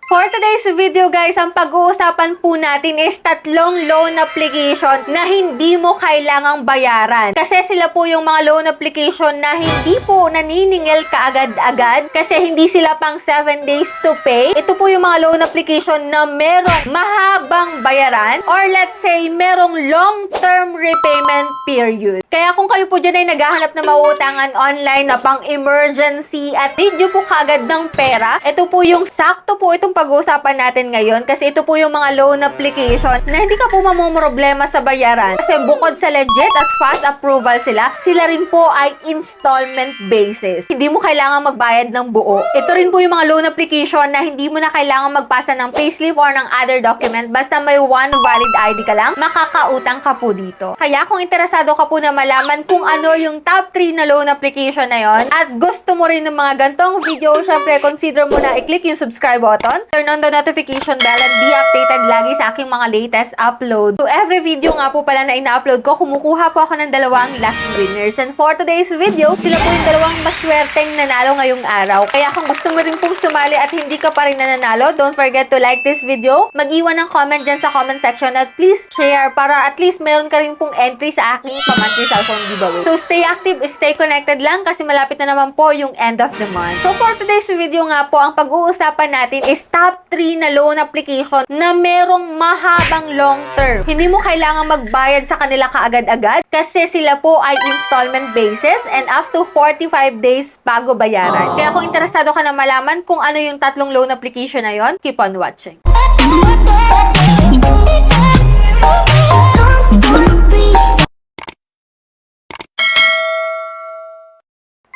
For today's video guys, ang pag-uusapan po natin is tatlong loan application na hindi mo kailangang bayaran. Kasi sila po yung mga loan application na hindi po naniningil kaagad-agad kasi hindi sila pang 7 days to pay. Ito po yung mga loan application na merong mahabang bayaran or let's say merong long-term repayment period. Kaya kung kayo po dyan ay naghahanap na mauutangan online na pang emergency at need nyo po kaagad ng pera, ito po yung sakto po itong pag-uusapan natin ngayon kasi ito po yung mga loan application na hindi ka po mamumroblema sa bayaran. Kasi bukod sa legit at fast approval sila rin po ay installment basis. Hindi mo kailangan magbayad ng buo. Ito rin po yung mga loan application na hindi mo na kailangan magpasa ng payslip or ng other document. Basta may one valid ID ka lang, makakautang ka po dito. Kaya kung interesado ka po na malaman kung ano yung top 3 na loan application na yon at gusto mo rin ng mga gantong video, syempre consider mo na i-click yung subscribe button, turn on the notification bell and be updated lagi sa aking mga latest upload. So every video nga po pala na ina-upload ko, kumukuha po ako ng dalawang lucky winners. And for today's video, sila po yung dalawang maswerteng nanalo ngayong araw. Kaya kung gusto mo rin pong sumali at hindi ka pa rin nananalo, don't forget to like this video, mag-iwan ng comment dyan sa comment section at please share para at least meron ka rin pong entry sa aking pa-monthly cellphone giveaway. So stay active, stay connected lang kasi malapit na naman po yung end of the month. So for today's video nga po, ang pag-uusapan natin is top 3 na loan application na merong mahabang long term. Hindi mo kailangan magbayad sa kanila kaagad-agad kasi sila po ay installment basis and up to 45 days bago bayaran. Kaya kung interesado ka na malaman kung ano yung tatlong loan application na yon, keep on watching.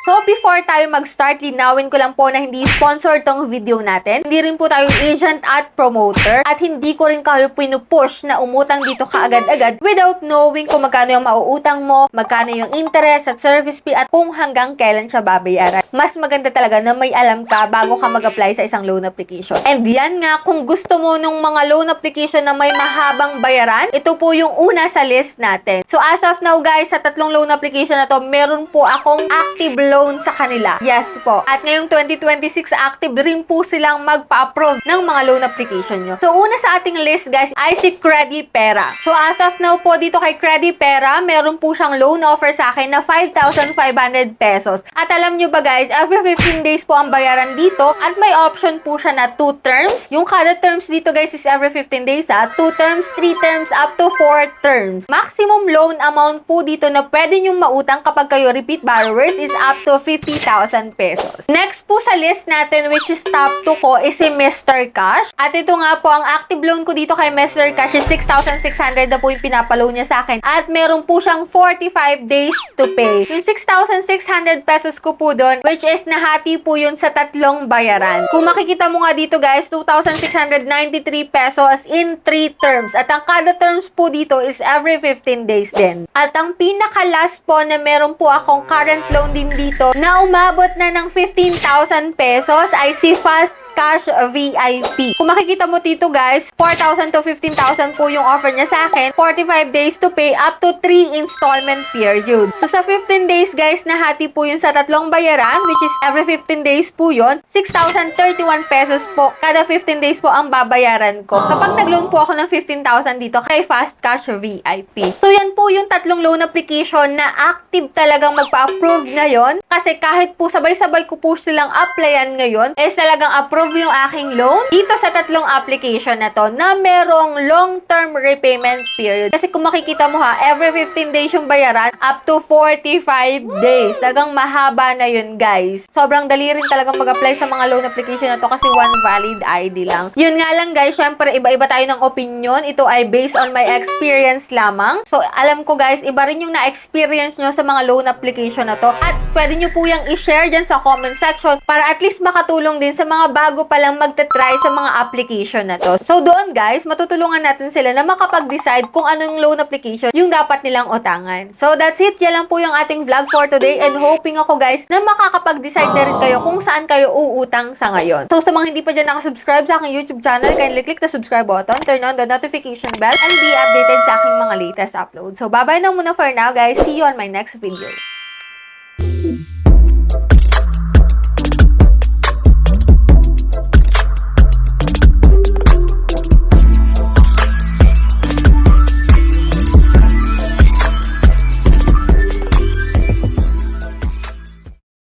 So, before tayo mag-start, linawin ko lang po na hindi sponsor tong video natin. Hindi rin po tayo agent at promoter. At hindi ko rin kayo pinupush na umutang dito kaagad-agad without knowing kung magkano yung mauutang mo, magkano yung interest at service fee at kung hanggang kailan siya babayaran. Mas maganda talaga na may alam ka bago ka mag-apply sa isang loan application. And yan nga, kung gusto mo nung mga loan application na may mahabang bayaran, ito po yung una sa list natin. So, as of now guys, sa tatlong loan application na to, meron po akong active loan sa kanila. Yes po. At ngayong 2026, active rin po silang magpa-approve ng mga loan application nyo. So, una sa ating list, guys, ay si Credipera. So, as of now po, dito kay Credipera, meron po siyang loan offer sa akin na 5,500 pesos. At alam nyo ba, guys, every 15 days po ang bayaran dito at may option po siya na 2 terms. Yung kada terms dito, guys, is every 15 days, 2 terms, 3 terms, up to 4 terms. Maximum loan amount po dito na pwede nyong mautang kapag kayo repeat borrowers is up to 50,000 pesos. Next po sa list natin, which is top 2 ko, is si Mr. Cash. At ito nga po, ang active loan ko dito kay Mr. Cash is 6,600 na po yung pinapaloan niya sa akin. At meron po siyang 45 days to pay. Yung 6,600 pesos ko po doon, which is nahati po yun sa tatlong bayaran. Kung makikita mo nga dito guys, 2,693 pesos in 3 terms. At ang kada terms po dito is every 15 days din. At ang pinaka-last po na meron po akong current loan din dito na umabot na ng 15,000 pesos ay si Fast Cash VIP. Kung makikita mo dito guys, 4,000 to 15,000 po yung offer niya sa akin. 45 days to pay up to 3 installment period. So sa 15 days guys, nahati po yun sa tatlong bayaran which is every 15 days po yun. 6,031 pesos po. Kada 15 days po ang babayaran ko. Kapag nag-loan po ako ng 15,000 dito kay Fast Cash VIP. So yan po yung tatlong loan application na active talagang magpa-approve ngayon. Kasi kahit po sabay-sabay ko po silang applyan ngayon, talagang approve yung aking loan dito sa tatlong application na to na merong long-term repayment period. Kasi kung makikita mo ha, every 15 days yung bayaran up to 45 days. Talagang mahaba na yun guys. Sobrang dali rin talagang mag-apply sa mga loan application na to kasi one valid ID lang. Yun nga lang guys, syempre iba-iba tayo ng opinion. Ito ay based on my experience lamang. So alam ko guys, iba rin yung na-experience nyo sa mga loan application na to. At pwede nyo po yung i-share dyan sa comment section para at least makatulong din sa mga bago pa lang magta-try sa mga application na to. So doon guys, matutulungan natin sila na makapag-decide kung anong loan application yung dapat nilang utangan. So that's it. Yan lang po yung ating vlog for today and hoping ako guys na makakapag-decide na rin kayo kung saan kayo uutang sa ngayon. So sa mga hindi pa dyan nakasubscribe sa aking YouTube channel, kindly click the subscribe button, turn on the notification bell, and be updated sa aking mga latest uploads. So bye-bye na muna for now guys. See you on my next video.